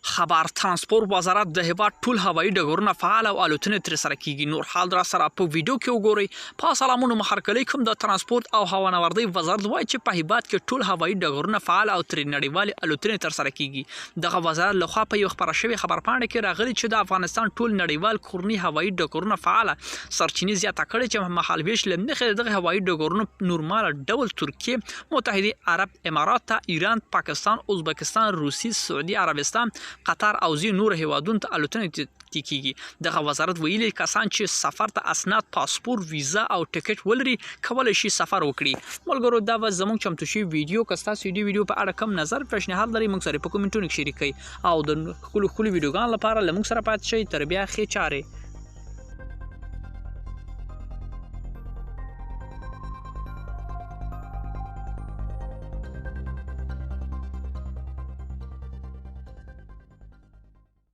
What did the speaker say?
خبر ترانسپورت وزارت د هیواد ټول هوایي ډګرونه فعال او الوتنې ترسره کیږي. نور حال را سره په ویډیو کې وګورئ. په سلامونو محرکلی کوم د ترانسپورت او هوانوردی وزارت وایي چې په هیواد کې ټول هوایي ډګرونه فعال او ترې نړیوالې الوتنې ترسره کیږي. دغه وزارت لخوا په یو خبره شوې خبرپاڼه کې راغلي چې د افغانستان ټول نړیوال کورني هوایي ډګرونه فعال سرچینې زیاته کړې چې مهالویش لمخې دغه هوایي ډګرونه نورمال ډول ترکیه، متحده عرب امارات، ایران، پاکستان، ازبکستان، روسیې، سعودي عربستان، قطر او ځینو نورو هیوادونو ته الوتنې کیږي. دغه وزارت ویلي کسان چې سفر ته اسناد، پاسپورت، ویزا او ټیکټ ولري کولی شي سفر وکړي. ملګرو دا و زموږ چمتو شوی ویډیو. که ستاسو د ویډیو په اړه کوم نظر پیشنهاد لرئ موږ سره په کومنټونو کې شریک کړئ او د خپلو ویډیوګانو لپاره له موږ سره پاتې شئ. تر بیا ښې چارې.